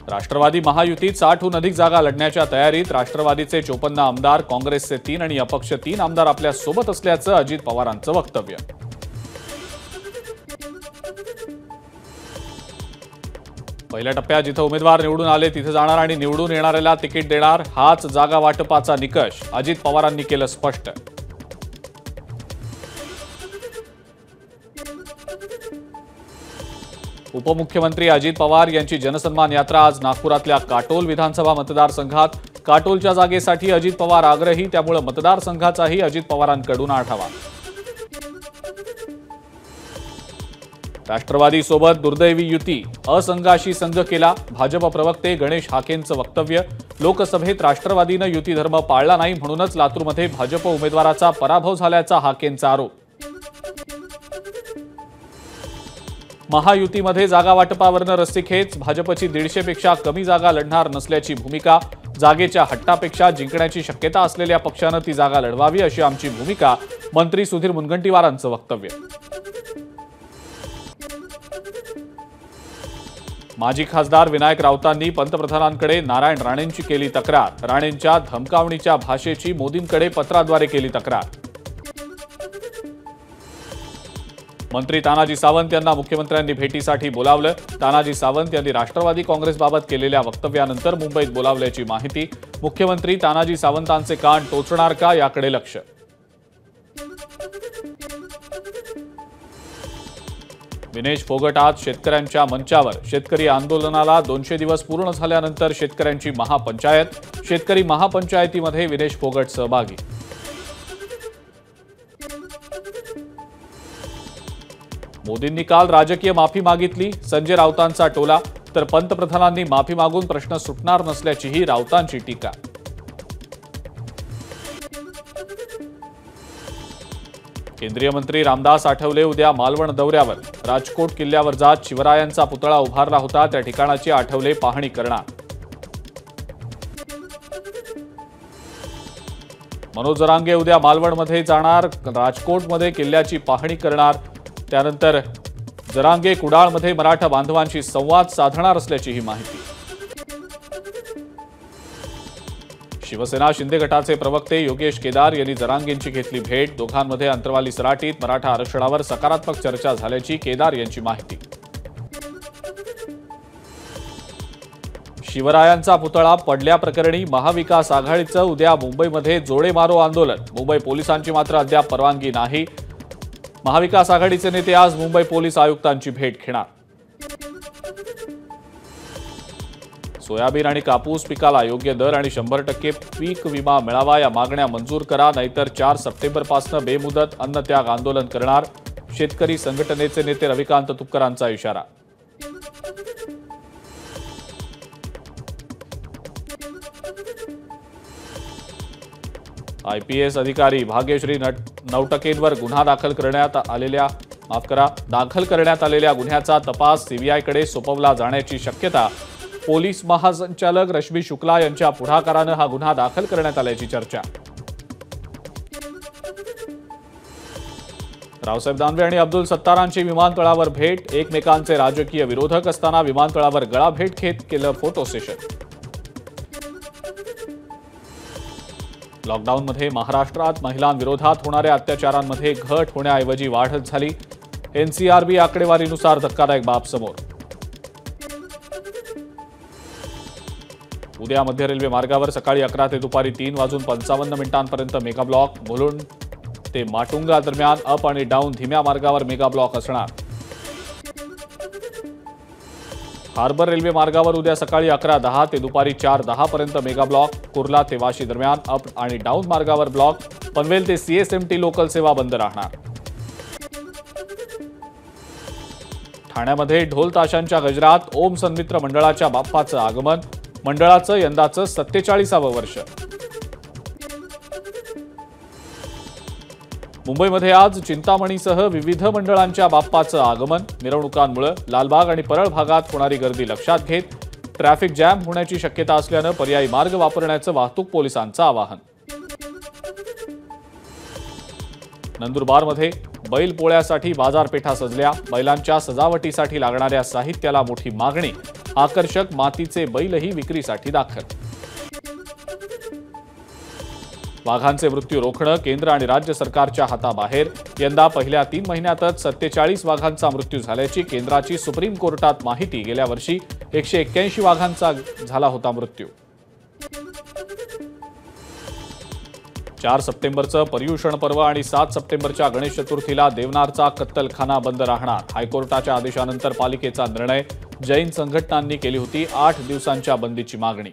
राष्ट्रवादी महायुतीत 60हून अधिक जागा लढण्याच्या तयारीत राष्ट्रवादीचे 54 आमदार, काँग्रेसचे 3 आणि अपक्ष 3 आमदार आपल्या सोबत असल्याचं अजित पवारांचं वक्तव्य. पहिल्या टप्प्यात जिथे उमेदवार निवडून आले तिथे जाणार आणि निवडून येणाऱ्याला तिकीट देणार, हाच जागा वाटपाचा निकष, अजित पवारांनी केलं स्पष्ट. उपमुख्यमंत्री अजित पवार यांची जनसन्मान यात्रा आज नागपुरातल्या काटोल विधानसभा मतदारसंघात. काटोलच्या जागेसाठी अजित पवार आग्रही, त्यामुळे मतदारसंघाचाही अजित पवारांकडून आढावा. राष्ट्रवादी सोबत दुर्दैवी युती, असंघाशी संघ केला, भाजप प्रवक्ते गणेश हाकेंचं वक्तव्य. लोकसभेत राष्ट्रवादीनं युती धर्म पाळला नाही म्हणूनच लातूरमध्ये भाजप उमेदवाराचा पराभव झाल्याचा हाकेंचा आरोप. महायुतीमध्ये जागा वाटपावरनं रस्सीखेच, भाजपची 150 पेक्षा कमी जागा लढणार नसल्याची भूमिका. जागेच्या हट्टापेक्षा जिंकण्याची शक्यता असलेल्या पक्षानं ती जागा लढवावी अशी आमची भूमिका, मंत्री सुधीर मुनगंटीवारांचं वक्तव्य. माजी खासदार विनायक राऊतांनी पंतप्रधानांकडे नारायण राणेंची केली तक्रार. राणेंच्या धमकावणीच्या भाषेची मोदींकडे पत्राद्वारे केली तक्रार. मंत्री तानाजी सावंत यांना मुख्यमंत्र्यांनी भेटीसाठी बोलावलं. तानाजी सावंत यांनी राष्ट्रवादी काँग्रेसबाबत केलेल्या वक्तव्यानंतर मुंबईत बोलावल्याची माहिती. मुख्यमंत्री तानाजी सावंतांचे कान टोचणार का याकडे लक्ष. विनेश फोगट आज शेतकऱ्यांच्या मंचावर. शेतकरी आंदोलनाला 200 दिवस पूर्ण झाल्यानंतर शेतकऱ्यांची महापंचायत. शेतकरी महापंचायतीमध्ये विनेश फोगट सहभागी. मोदींनी काल राजकीय माफी मागितली, संजय राऊतांचा टोला. तर पंतप्रधानांनी माफी मागून प्रश्न सुटणार नसल्याचीही राऊतांची टीका. केंद्रीय मंत्री रामदास आठवले उद्या मालवण दौऱ्यावर. राजकोट किल्ल्यावर जात शिवरायांचा पुतळा उभारला होता त्या ठिकाणाची आठवले पाहणी करणार. मनोज जरांगे उद्या मालवणमध्ये जाणार, राजकोटमध्ये किल्ल्याची पाहणी करणार. त्यानंतर जरांगे कुडाळमध्ये मराठा बांधवांशी संवाद साधणार असल्याची ही माहिती. शिवसेना शिंदे गटाचे प्रवक्ते योगेश केदार यांनी जरांगेंची घेतली भेट. दोघांमध्ये अंतरवाली सराटीत मराठा आरक्षणावर सकारात्मक चर्चा झाल्याची केदार यांची माहिती. शिवरायांचा पुतळा पडल्याप्रकरणी महाविकास आघाडीचं उद्या मुंबईमध्ये जोडे मारो आंदोलन. मुंबई पोलिसांची मात्र अद्याप परवानगी नाही. महाविकास आघाडीचे नेते आज मुंबई पोलीस आयुक्तांची भेट घेणार. सोयाबीन आणि कापूस पिकाला योग्य दर आणि 100% पीक विमा मिळावा या मागण्या मंजूर करा, नाहीतर 4 सप्टेंबरपासून बेमुदत अन्नत्याग आंदोलन करणार. शेतकरी संघटनेचे नेते रविकांत तुपकरांचा इशारा. IPS अधिकारी भाग्यश्री नवटकेंवर दाखल करण्यात आलेल्या गुन्ह्याचा तपास सीबीआयकडे सोपवला जाण्याची शक्यता. पोलीस महासंचालक रश्मी शुक्ला यांच्या पुढाकारानं हा गुन्हा दाखल करण्यात आल्याची चर्चा. रावसाहेब दानवे आणि अब्दुल सत्तारांची विमानतळावर भेट. एकमेकांचे राजकीय विरोधक असताना विमानतळावर गळा भेट घेत केलं फोटो सेशन. लॉकडाऊनमध्ये महाराष्ट्रात महिलांविरोधात होणाऱ्या अत्याचारांमध्ये घट होण्याऐवजी वाढच झाली. NCRB आकडेवारीनुसार धक्कादायक बाब समोर. उद्या मध्य रेल्वे मार्गावर सकाळी 11 ते दुपारी 3:55 मेगा ब्लॉक. मुलुंड ते माटुंगा दरम्यान अप आणि डाऊन धीम्या मार्गावर मेगा ब्लॉक असणार. हार्बर रेल्वे मार्गावर उद्या सकाळी 11:10 ते दुपारी 4:10 मेगा ब्लॉक. कुर्ला ते वाशी दरम्यान अप आणि डाऊन मार्गावर ब्लॉक. पनवेल ते CSMT लोकल सेवा बंद राहणार. ठाण्यामध्ये ढोल ताशांच्या गजरात ओम सन्मित्र मंडळाच्या बाप्पाचं आगमन. मंडळाचं यंदाचं 47वं वर्ष. मुंबईमध्ये आज चिंतामणीसह विविध मंडळांच्या बाप्पाचं आगमन. मिरवणुकांमुळे लालबाग आणि परळ भागात होणारी गर्दी लक्षात घेत ट्रॅफिक जॅम होण्याची शक्यता असल्यानं पर्यायी मार्ग वापरण्याचं वाहतूक पोलिसांचं आवाहन. नंदुरबारमध्ये बैलपोळ्यासाठी बाजारपेठा सजल्या. बैलांच्या सजावटीसाठी लागणाऱ्या साहित्याला मोठी मागणी. आकर्षक मातीचे बैलही विक्रीसाठी दाखल. वाघांचे मृत्यू रोखणं केंद्र आणि राज्य सरकारच्या हाताबाहेर. यंदा पहिल्या 3 महिन्यातच 47 वाघांचा मृत्यू झाल्याची केंद्राची सुप्रीम कोर्टात माहिती. गेल्या वर्षी 181 वाघांचा झाला होता मृत्यू. 4 सप्टेंबरचं पर्युषण पर्व आणि 7 सप्टेंबरच्या गणेश चतुर्थीला देवनारचा कत्तलखाना बंद राहणार. हायकोर्टाच्या आदेशानंतर पालिकेचा निर्णय. जैन संघटनांनी केली होती 8 दिवसांच्या बंदीची मागणी.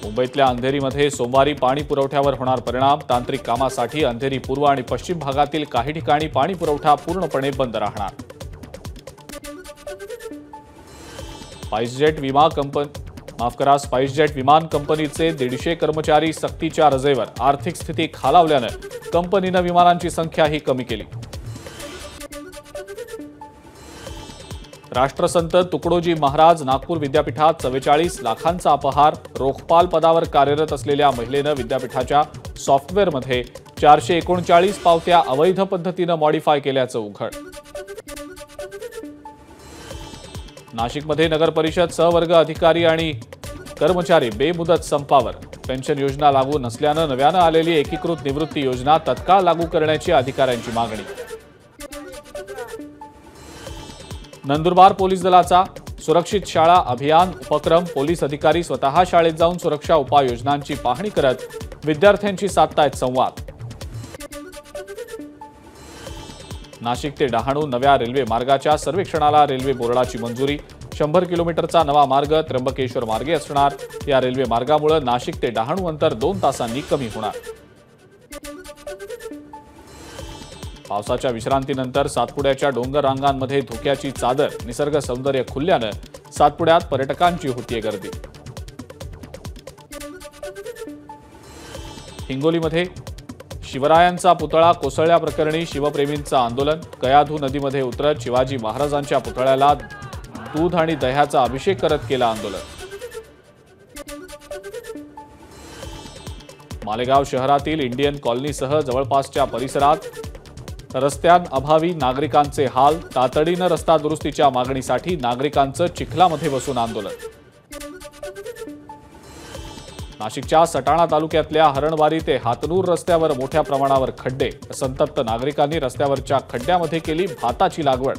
मुंबईतल्या अंधेरीमध्ये सोमवारी पाणी पुरवठ्यावर होणार परिणाम. तांत्रिक कामासाठी अंधेरी पूर्व आणि पश्चिम भागातील काही ठिकाणी पाणी पुरवठा पूर्णपणे बंद राहणार. स्पाइसजेट विमान कंपनीचे 150 कर्मचारी सक्तीच्या रजेवर. आर्थिक स्थिती खालावल्यानं कंपनीनं विमानांची संख्याही कमी केली. राष्ट्रसंत तुकडोजी महाराज नागपूर विद्यापीठात 44 लाखांचा अपहार. रोखपाल पदावर कार्यरत असलेल्या महिलेनं विद्यापीठाच्या सॉफ्टवेअरमध्ये 439 पावत्या अवैध पद्धतीनं मॉडिफाय केल्याचं उघड. नाशिकमध्ये नगरपरिषद सहवर्ग अधिकारी आणि कर्मचारी बेमुदत संपावर. पेन्शन योजना लागू नसल्यानं नव्यानं आलेली एकीकृत निवृत्ती योजना तत्काळ लागू करण्याची अधिकाऱ्यांची मागणी. नंदुरबार पोलीस दलाचा सुरक्षित शाळा अभियान उपक्रम. पोलीस अधिकारी स्वतः शाळेत जाऊन सुरक्षा उपाययोजनांची पाहणी करत विद्यार्थ्यांशी साधतायत संवाद. नाशिक ते डहाणू नव्या रेल्वे मार्गाच्या सर्वेक्षणाला रेल्वे बोर्डाची मंजुरी. 100 किलोमीटरचा नवा मार्ग त्र्यंबकेश्वर मार्गे असणार. या रेल्वे मार्गामुळे नाशिक ते डहाणू अंतर 2 तासांनी कमी होणार. पावसाच्या विश्रांतीनंतर सातपुड्याच्या डोंगर रांगांमध्ये धुक्याची चादर. निसर्ग सौंदर्य खुलल्यानं सातपुड्यात पर्यटकांची होतीये गर्दी. हिंगोलीमध्ये शिवरायांचा पुतळा कोसळल्याप्रकरणी शिवप्रेमींचं आंदोलन. कयाधू नदीमध्ये उतरत शिवाजी महाराजांच्या पुतळ्याला दूध आणि दह्याचा अभिषेक करत केलं आंदोलन. मालेगाव शहरातील इंडियन कॉलनीसह जवळपासच्या परिसरात रस्त्यांअभावी नागरिकांचे हाल. तातडीनं रस्ता दुरुस्तीच्या मागणीसाठी नागरिकांचं चिखलामध्ये बसून आंदोलन. नाशिकच्या सटाणा तालुक्यातल्या हरणवारी ते हातनूर रस्त्यावर मोठ्या प्रमाणावर खड्डे. संतप्त नागरिकांनी रस्त्यावरच्या खड्ड्यामध्ये केली भाताची लागवड.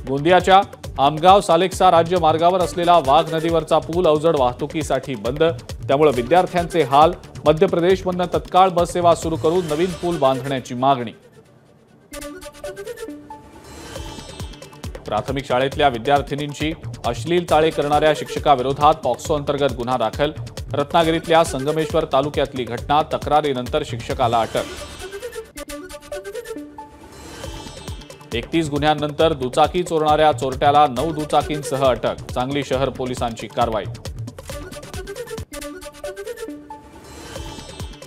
गोंदियाच्या आमगाव सालेक्सा राज्य मार्गावर असलेला वाघ नदीवरचा पूल अवजड वाहतुकीसाठी बंद. त्यामुळे विद्यार्थ्यांचे हाल. मध्य प्रदेशमधून तत्काळ बस सेवा सुरू करून नवीन पूल बांधण्याची मागणी. प्राथमिक शाळेतल्या विद्यार्थिनींची अश्लील चाळे करणाऱ्या शिक्षकाविरोधात पॉक्सो अंतर्गत गुन्हा दाखल. रत्नागिरीतल्या संगमेश्वर तालुक्यातली घटना. तक्रारीनंतर शिक्षकाला अटक. 31 गुन्ह्यांनंतर दुचाकी चोरणाऱ्या चोरट्याला 9 दुचाकींसह अटक. सांगली शहर पोलिसांची कारवाई.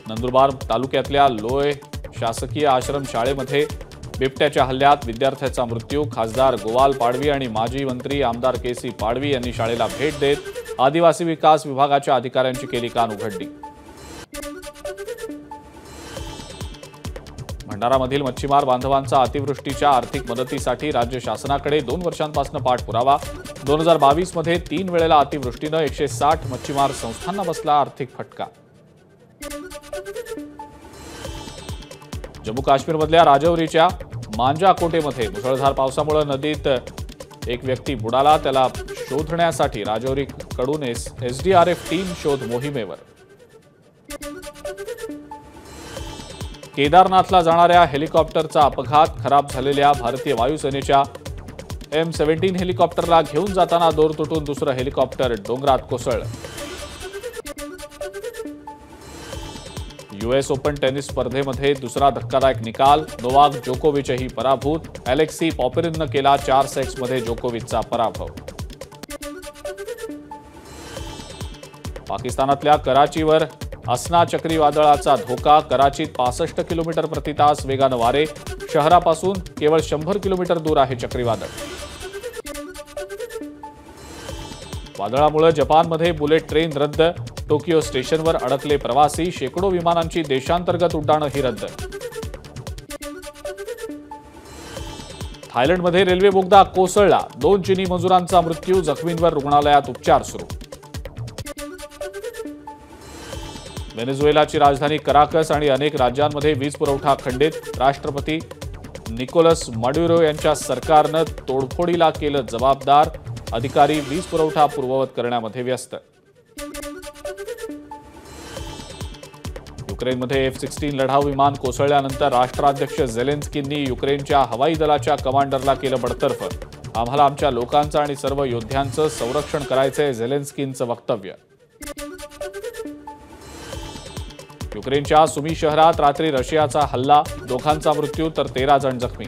नंदुरबार तालुक्यातल्या लोय शासकीय आश्रम शाळेमध्ये बिबट्याच्या हल्ल्यात विद्यार्थ्याचा मृत्यू. खासदार गोवाल पाडवी आणि माजी मंत्री आमदार केसी पाडवी यांनी शाळेला भेट देत आदिवासी विकास विभागाच्या अधिकाऱ्यांची केली कानउघडणी. भंडारामधील मच्छीमार बांधवांचा अतिवृष्टीच्या आर्थिक मदतीसाठी राज्य शासनाकडे 2 वर्षांपासून पाठपुरावा. 2022 मध्ये 3 वेळेला अतिवृष्टीनं 160 मच्छीमार संस्थांना बसला आर्थिक फटका. जम्मू काश्मीरमधल्या राजौरीच्या मांजाकोटेमध्ये मुसळधार पावसामुळे नदीत एक व्यक्ती बुडाला. त्याला शोधण्यासाठी राजौरीकडून एसडीआरएफ टीम शोध मोहिमेवर. केदारनाथला जाणाऱ्या हेलिकॉप्टरचा अपघात. खराब झालेल्या भारतीय वायुसेनेच्या M17 हेलिकॉप्टरला घेऊन जाताना दोर तुटून दुसरं हेलिकॉप्टर डोंगरात कोसळलं. US ओपन टेनिस स्पर्धेमध्ये दुसरा धक्कादायक निकाल. नोवाक जोकोविचही पराभूत. अलेक्सी पॉपिरिननं केला 4 सेट्समध्ये जोकोविचचा पराभव. पाकिस्तानातल्या कराचीवर असना चक्रीवादळाचा धोका. कराचीत 65 किलोमीटर प्रति तास वेगानं वारे. शहरापासून केवळ 100 किलोमीटर दूर आहे चक्रीवादळ. वादळामुळे जपानमध्ये बुलेट ट्रेन रद्द. टोकियो स्टेशनवर अडकले प्रवासी, शेकडो विमानांची देशांतर्गत उड्डाणंही रद्द. थायलंडमध्ये रेल्वे बोगदा कोसळला, 2 चिनी मजुरांचा मृत्यू, जखमींवर रुग्णालयात उपचार सुरू. व्हेनेझुएलाची राजधानी कराकस आणि अनेक राज्यांमध्ये वीज पुरवठा खंडित. राष्ट्रपती निकोलस माडुरो यांच्या सरकारनं तोडफोडीला केलं जबाबदार. अधिकारी वीज पुरवठा पूर्ववत करण्यामध्ये व्यस्त. युक्रेनमध्ये F-16 लढाऊ विमान कोसळल्यानंतर राष्ट्राध्यक्ष झेलेन्स्कींनी युक्रेनच्या हवाई दलाच्या कमांडरला केलं बडतर्फ. आम्हाला आमच्या लोकांचं आणि सर्व योद्ध्यांचं संरक्षण करायचंय, झेलेन्स्कींचं वक्तव्य. युक्रेनच्या सुमी शहरात रात्री रशियाचा हल्ला, 2 मृत्यू तर 13 जण जखमी.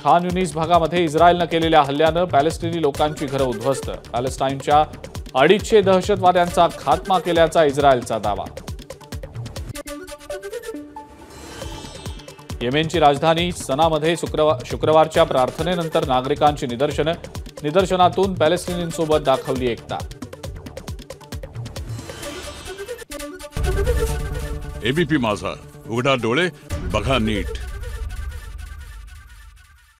खान युनिस भागामध्ये इस्रायलनं केलेल्या हल्ल्यानं पॅलेस्टिनी लोकांची घरं उद्ध्वस्त. पॅलेस्टाईनच्या 250 दहशतवाद्यांचा खात्मा केल्याचा इस्रायलचा दावा. येमेनची राजधानी सनामध्ये शुक्रवारच्या प्रार्थनेनंतर नागरिकांची निदर्शनातून पॅलेस्टिनींसोबत दाखवली एकता. एबीपी माझा, उघडा डोळे बघा नीट.